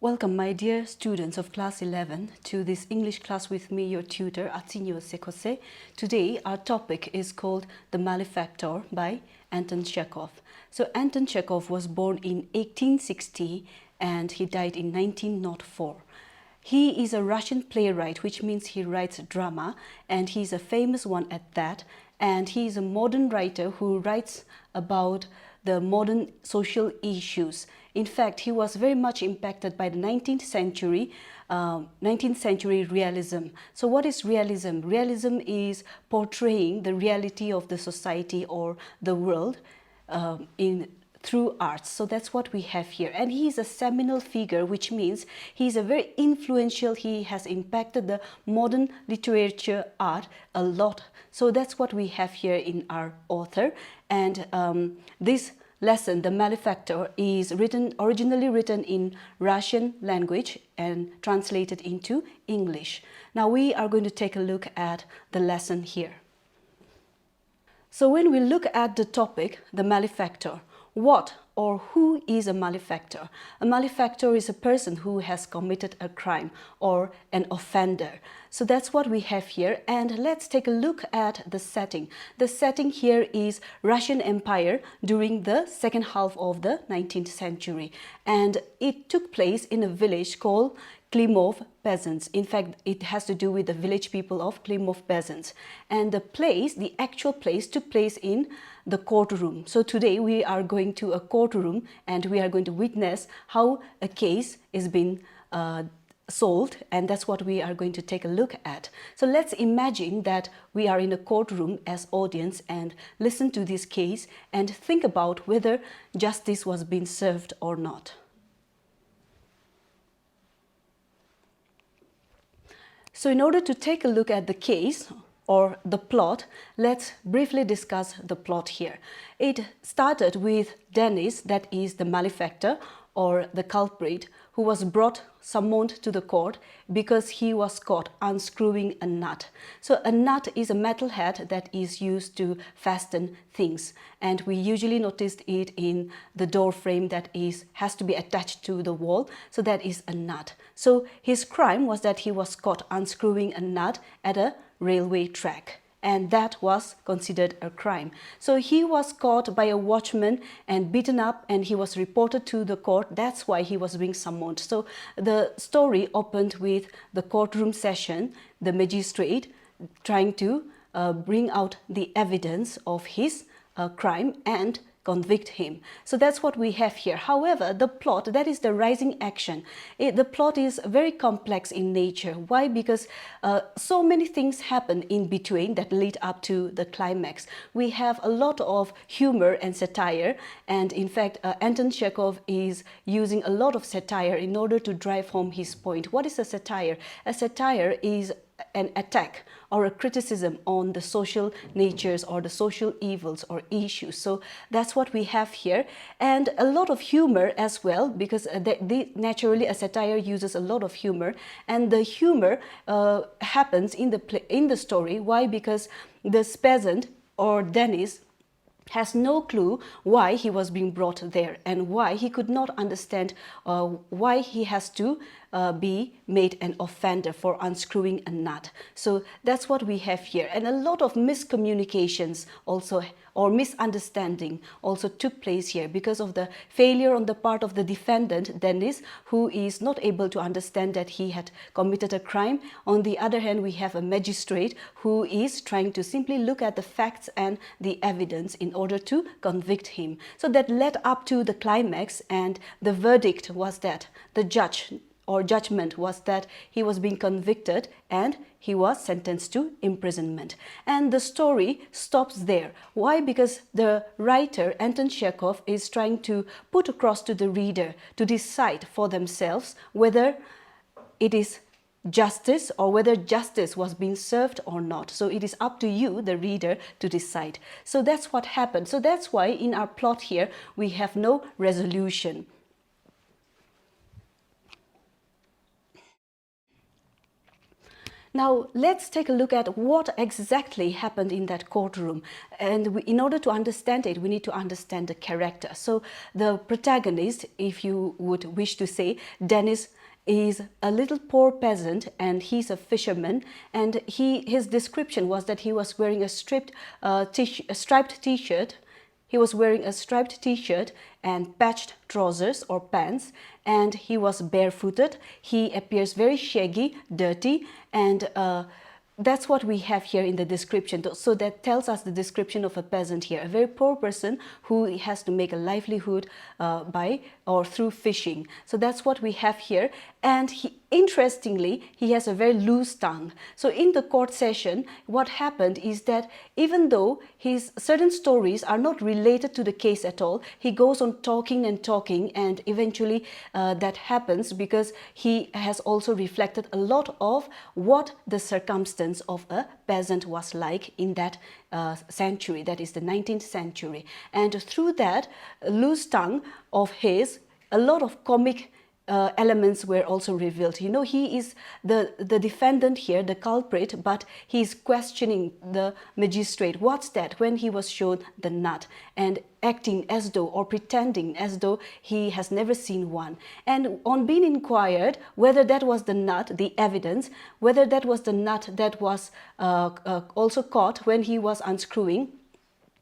Welcome, my dear students of class 11, to this English class with me, your tutor, Atsinyo Sekose. Today, our topic is called The Malefactor by Anton Chekhov. So, Anton Chekhov was born in 1860 and he died in 1904. He is a Russian playwright, which means he writes drama, and he's a famous one at that. And he is a modern writer who writes about the modern social issues. In fact, he was very much impacted by the 19th century realism. So what is realism? Realism is portraying the reality of the society or the world through arts. So that's what we have here. And he is a seminal figure, which means he is a very influential, he has impacted the modern literature art a lot. So that's what we have here in our author. And this lesson, The Malefactor, is originally written in Russian language and translated into English. Now we are going to take a look at the lesson here. So when we look at the topic, the malefactor, what or who is a malefactor? A malefactor is a person who has committed a crime or an offender. So that's what we have here, and let's take a look at the setting. The setting here is Russian Empire during the second half of the 19th century, and it took place in a village called Klimov peasants. In fact, it has to do with the village people of Klimov peasants. And the actual place took place in the courtroom. So today we are going to a courtroom and we are going to witness how a case is being solved, and that's what we are going to take a look at. So let's imagine that we are in a courtroom as audience and listen to this case and think about whether justice was being served or not. So in order to take a look at the case or the plot, let's briefly discuss the plot here. It started with Dennis, that is the malefactor or the culprit, who was summoned to the court because he was caught unscrewing a nut. So a nut is a metal head that is used to fasten things, and we usually noticed it in the door frame that has to be attached to the wall. So that is a nut. So his crime was that he was caught unscrewing a nut at a railway track, and that was considered a crime. So he was caught by a watchman and beaten up, and he was reported to the court. That's why he was being summoned. So the story opened with the courtroom session, the magistrate trying to bring out the evidence of his crime and convict him. So that's what we have here. However, the plot, that is the rising action, the plot is very complex in nature. Why? Because so many things happen in between that lead up to the climax. We have a lot of humor and satire, and in fact Anton Chekhov is using a lot of satire in order to drive home his point. What is a satire? A satire is an attack or a criticism on the social natures or the social evils or issues. So that's what we have here, and a lot of humor as well, because naturally a satire uses a lot of humor, and the humor happens in the story. Why? Because this peasant or Dennis has no clue why he was being brought there and why he could not understand why he has to be made an offender for unscrewing a nut. So that's what we have here, and a lot of miscommunications also or misunderstanding also took place here because of the failure on the part of the defendant, Dennis, who is not able to understand that he had committed a crime. On the other hand, we have a magistrate who is trying to simply look at the facts and the evidence in order to convict him. So that led up to the climax, and the verdict was that the judgment was that he was being convicted and he was sentenced to imprisonment. And the story stops there. Why? Because the writer, Anton Chekhov, is trying to put across to the reader to decide for themselves whether it is justice or whether justice was being served or not. So it is up to you, the reader, to decide. So that's what happened. So that's why in our plot here we have no resolution. Now, let's take a look at what exactly happened in that courtroom. And in order to understand it, we need to understand the character. So the protagonist, if you would wish to say, Dennis, is a little poor peasant, and he's a fisherman, and his description was that he was wearing a striped t-shirt. He was wearing a striped t-shirt and patched trousers or pants, and he was barefooted. He appears very shaggy, dirty, and that's what we have here in the description. So that tells us the description of a peasant here, a very poor person who has to make a livelihood by or through fishing. So that's what we have here. And interestingly, he has a very loose tongue. So in the court session, what happened is that even though his certain stories are not related to the case at all, he goes on talking and talking, and eventually that happens because he has also reflected a lot of what the circumstance of a peasant was like in that century, that is the 19th century. And through that loose tongue of his, a lot of comic elements were also revealed. You know, he is the defendant here, the culprit, but he's questioning the magistrate. What's that? When he was shown the nut, and acting as though or pretending as though he has never seen one. And on being inquired whether that was the nut, the evidence, whether that was the nut that was also caught when he was unscrewing,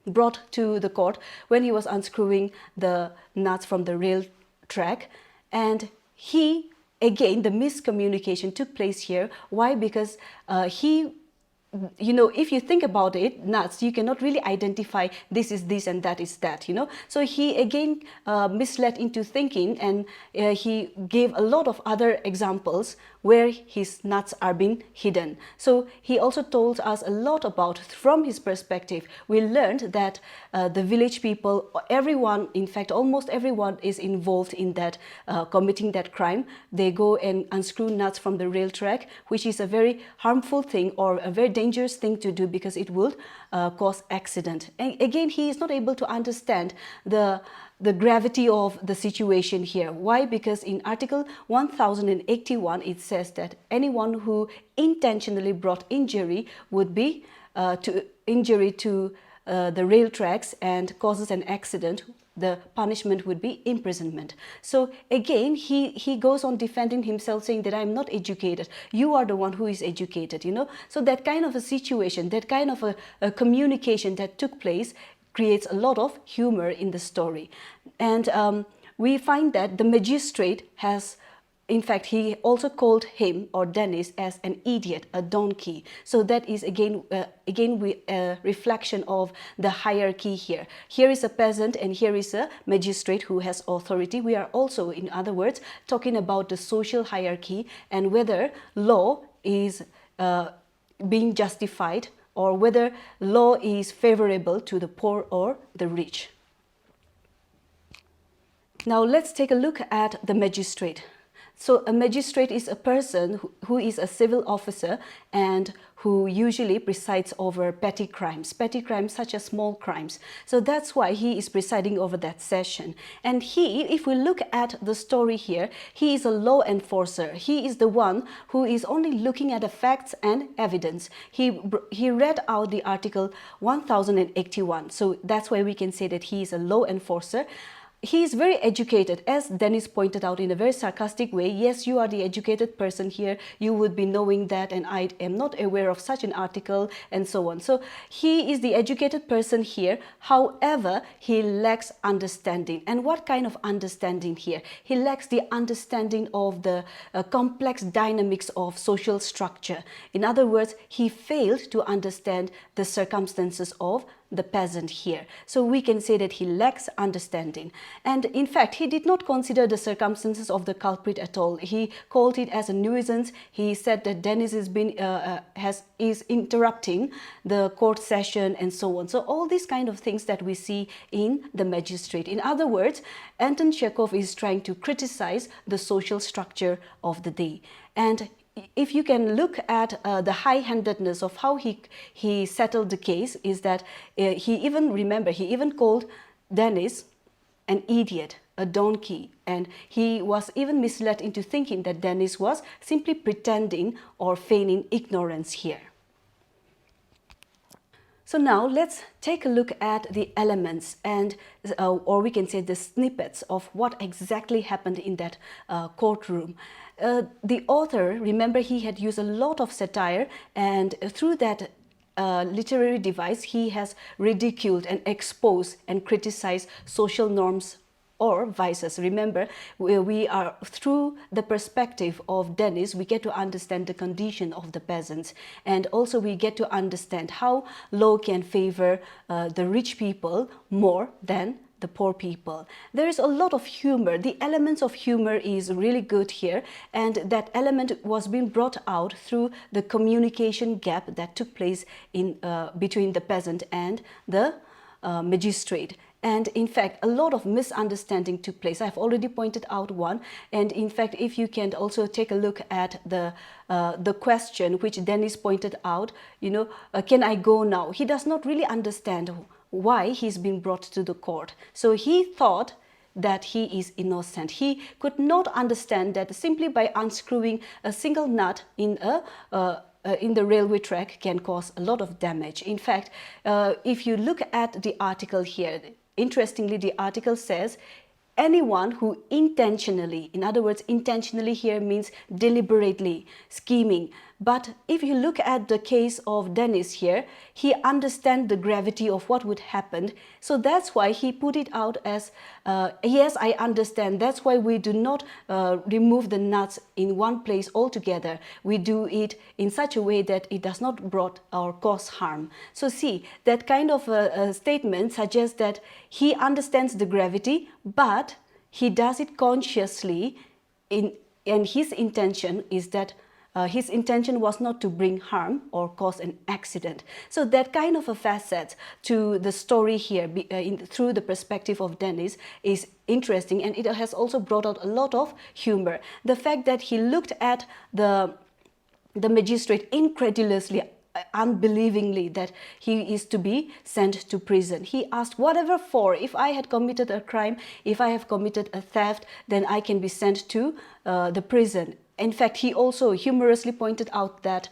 brought to the court when he was unscrewing the nuts from the rail track. And he, again, the miscommunication took place here. Why? Because you know, if you think about it, nuts, you cannot really identify this is this and that is that, you know. So he again misled into thinking, and he gave a lot of other examples where his nuts are being hidden. So he also told us a lot about, from his perspective, we learned that the village people, everyone, in fact, almost everyone is involved in that, committing that crime. They go and unscrew nuts from the rail track, which is a very harmful thing or a very dangerous thing to do because it will cause accident. And again, he is not able to understand the gravity of the situation here. Why? Because in Article 1081, it says that anyone who intentionally brought injury would be injury to the rail tracks and causes an accident. The punishment would be imprisonment. So again, he goes on defending himself, saying that I'm not educated. You are the one who is educated, you know. So that kind of a situation, that kind of a communication that took place creates a lot of humor in the story. And we find that the magistrate has, in fact, he also called him, or Dennis, as an idiot, a donkey. So that is again a reflection of the hierarchy here. Here is a peasant and here is a magistrate who has authority. We are also, in other words, talking about the social hierarchy and whether law is being justified, or whether law is favorable to the poor or the rich. Now let's take a look at the magistrate. So a magistrate is a person who is a civil officer and who usually presides over petty crimes such as small crimes. So that's why he is presiding over that session. And if we look at the story here, he is a law enforcer. He is the one who is only looking at the facts and evidence. He read out the Article 1081. So that's why we can say that he is a law enforcer. He is very educated, as Dennis pointed out in a very sarcastic way. Yes, you are the educated person here. You would be knowing that, and I am not aware of such an article, and so on. So he is the educated person here. However, he lacks understanding. And what kind of understanding here? He lacks the understanding of the complex dynamics of social structure. In other words, he failed to understand the circumstances of the peasant here. So we can say that he lacks understanding. And in fact, he did not consider the circumstances of the culprit at all. He called it as a nuisance. He said that Dennis is interrupting the court session and so on. So all these kind of things that we see in the magistrate. In other words, Anton Chekhov is trying to criticize the social structure of the day. And if you can look at the high-handedness of how he settled the case, is that he even called Dennis an idiot. a donkey, and he was even misled into thinking that Dennis was simply pretending or feigning ignorance here. So now let's take a look at the elements and or we can say the snippets of what exactly happened in that courtroom. The author, remember, he had used a lot of satire, and through that literary device he has ridiculed and exposed and criticized social norms or vices. Remember, we are, through the perspective of Dennis, we get to understand the condition of the peasants, and also we get to understand how law can favor the rich people more than the poor people. There is a lot of humor. The elements of humor is really good here, and that element was being brought out through the communication gap that took place in between the peasant and the magistrate. And in fact, a lot of misunderstanding took place. I've already pointed out one. And in fact, if you can also take a look at the question which Dennis pointed out, can I go now? He does not really understand why he's been brought to the court. So he thought that he is innocent. He could not understand that simply by unscrewing a single nut in the railway track can cause a lot of damage. In fact, if you look at the article here, interestingly, the article says anyone who intentionally, in other words, intentionally here means deliberately, scheming. But if you look at the case of Dennis here, he understands the gravity of what would happen. So that's why he put it out as, yes, I understand. That's why we do not remove the nuts in one place altogether. We do it in such a way that it does not brought or cause harm. So see, that kind of statement suggests that he understands the gravity, but he does it consciously, and his intention is that his intention was not to bring harm or cause an accident. So that kind of a facet to the story here through the perspective of Dennis is interesting, and it has also brought out a lot of humor. The fact that he looked at the magistrate incredulously, unbelievingly, that he is to be sent to prison. He asked, whatever for? If I had committed a crime, if I have committed a theft, then I can be sent to the prison. In fact, he also humorously pointed out that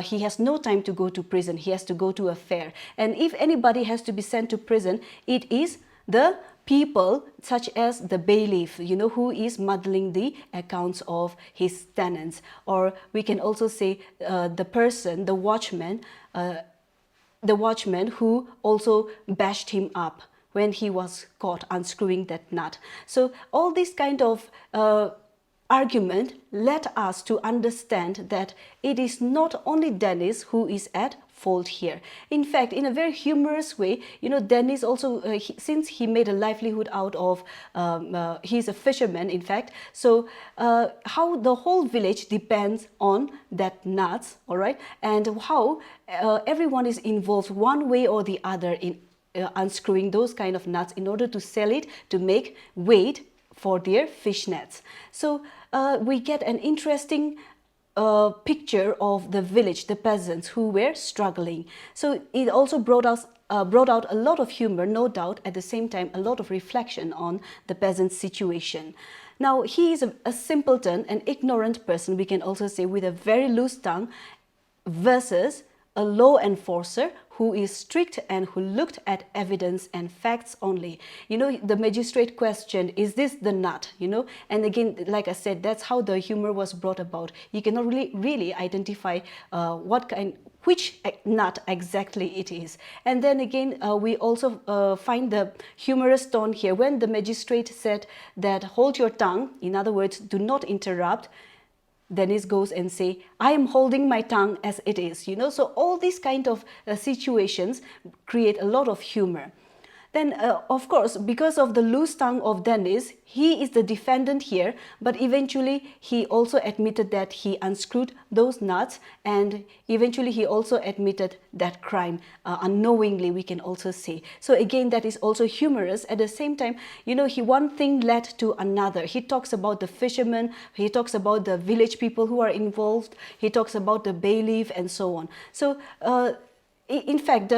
he has no time to go to prison. He has to go to a fair. And if anybody has to be sent to prison, it is the people such as the bailiff, who is muddling the accounts of his tenants. Or we can also say the person, the watchman who also bashed him up when he was caught unscrewing that nut. So all this kind of argument led us to understand that it is not only Dennis who is at fault here. In fact, in a very humorous way, Dennis also, since he made a livelihood out of, he's a fisherman, in fact, so how the whole village depends on that nuts, all right, and how everyone is involved one way or the other in unscrewing those kind of nuts in order to sell it, to make weight for their fish nets. So we get an interesting picture of the village, the peasants who were struggling. So it also brought out a lot of humor, no doubt, at the same time a lot of reflection on the peasant's situation. Now he is a simpleton, an ignorant person, we can also say, with a very loose tongue, versus a law enforcer who is strict and who looked at evidence and facts only. The magistrate questioned, is this the nut? And again, like I said, that's how the humor was brought about. You cannot really identify which nut exactly it is. And then again, we also find the humorous tone here when the magistrate said that hold your tongue, in other words, do not interrupt. Dennis goes and say, I am holding my tongue as it is, So all these kind of situations create a lot of humor. Then, of course, because of the loose tongue of Dennis, he is the defendant here, but eventually he also admitted that he unscrewed those nuts, and eventually he also admitted that crime unknowingly, we can also say. So again, that is also humorous. At the same time, one thing led to another. He talks about the fishermen, he talks about the village people who are involved, he talks about the bailiff and so on. So in fact,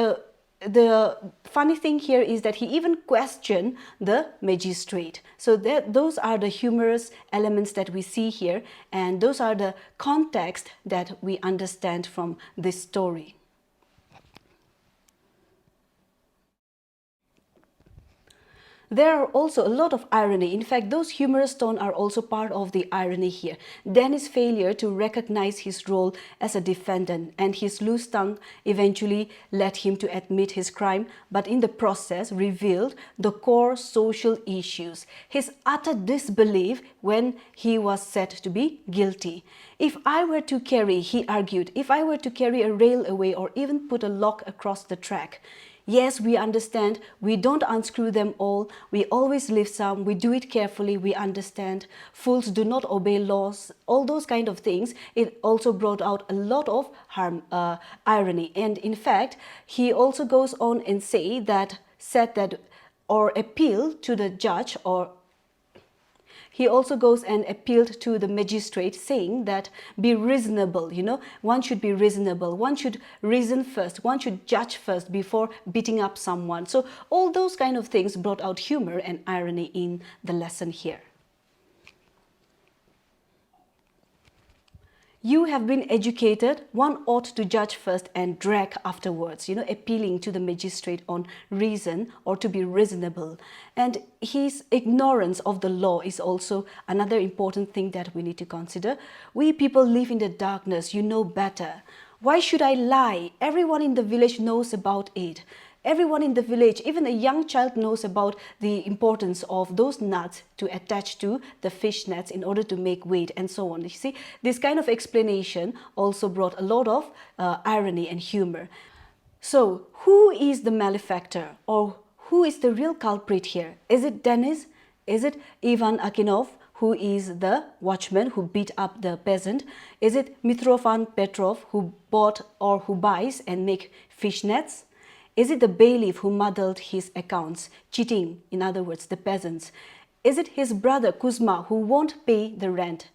the funny thing here is that he even questioned the magistrate. So those are the humorous elements that we see here, and those are the context that we understand from this story. There are also a lot of irony. In fact, those humorous tones are also part of the irony here. Dennis' failure to recognize his role as a defendant and his loose tongue eventually led him to admit his crime, but in the process revealed the core social issues. His utter disbelief when he was said to be guilty. If I were to carry, he argued, if I were to carry a rail away or even put a lock across the track, yes, we understand, we don't unscrew them all, we always leave some, we do it carefully, we understand, fools do not obey laws, all those kind of things. It also brought out a lot of irony. And in fact, he also goes on and said that or appeal to the judge, or he also goes and appealed to the magistrate, saying that be reasonable, one should be reasonable, one should reason first, one should judge first before beating up someone. So all those kind of things brought out humor and irony in the lesson here. You have been educated, one ought to judge first and drag afterwards, appealing to the magistrate on reason or to be reasonable. And his ignorance of the law is also another important thing that we need to consider. We people live in the darkness, you know better. Why should I lie? Everyone in the village knows about it. Everyone in the village, even a young child, knows about the importance of those nuts to attach to the fish nets in order to make weight and so on. You see, this kind of explanation also brought a lot of irony and humor. So, who is the malefactor, or who is the real culprit here? Is it Dennis? Is it Ivan Akinov, who is the watchman who beat up the peasant? Is it Mitrofan Petrov, who bought or who buys and make fish nets? Is it the bailiff who muddled his accounts, cheating, in other words, the peasants? Is it his brother Kuzma who won't pay the rent?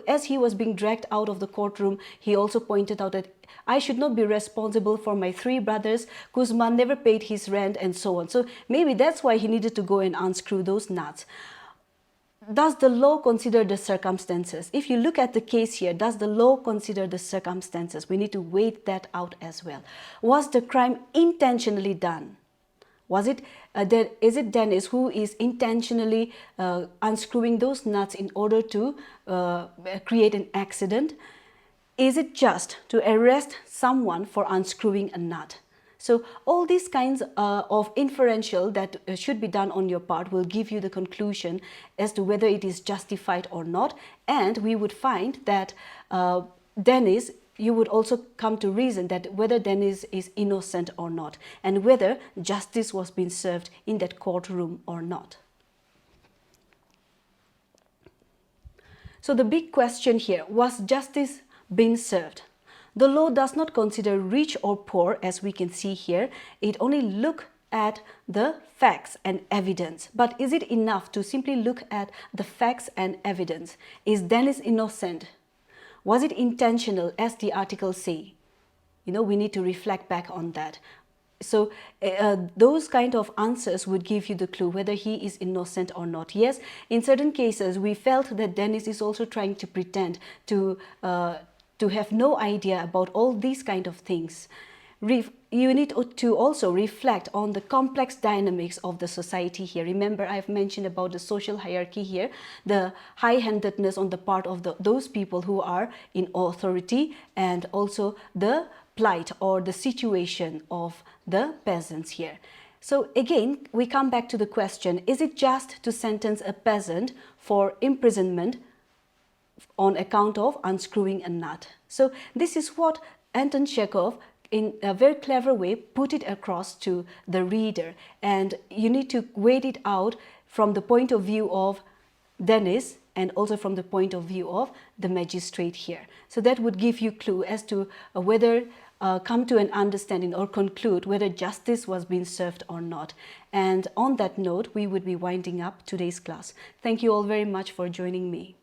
As he was being dragged out of the courtroom, he also pointed out that I should not be responsible for my 3 brothers. Kuzma never paid his rent and so on. So maybe that's why he needed to go and unscrew those nuts. Does the law consider the circumstances? If you look at the case here, does the law consider the circumstances? We need to weigh that out as well. Was the crime intentionally done? Is it Dennis who is intentionally unscrewing those nuts in order to create an accident? Is it just to arrest someone for unscrewing a nut? So all these kinds of inferential that should be done on your part will give you the conclusion as to whether it is justified or not. And we would find that Dennis, you would also come to reason that whether Dennis is innocent or not, and whether justice was being served in that courtroom or not. So the big question here, was justice being served? The law does not consider rich or poor, as we can see here. It only looks at the facts and evidence. But is it enough to simply look at the facts and evidence? Is Dennis innocent? Was it intentional, as the articles say? We need to reflect back on that. So those kind of answers would give you the clue whether he is innocent or not. Yes, in certain cases, we felt that Dennis is also trying to pretend to have no idea about all these kind of things. You need to also reflect on the complex dynamics of the society here. Remember, I've mentioned about the social hierarchy here, the high-handedness on the part of those people who are in authority, and also the plight or the situation of the peasants here. So again, we come back to the question, is it just to sentence a peasant for imprisonment on account of unscrewing a nut? So this is what Anton Chekhov, in a very clever way, put it across to the reader. And you need to weigh it out from the point of view of Dennis and also from the point of view of the magistrate here. So that would give you clue as to whether come to an understanding or conclude whether justice was being served or not. And on that note, we would be winding up today's class. Thank you all very much for joining me.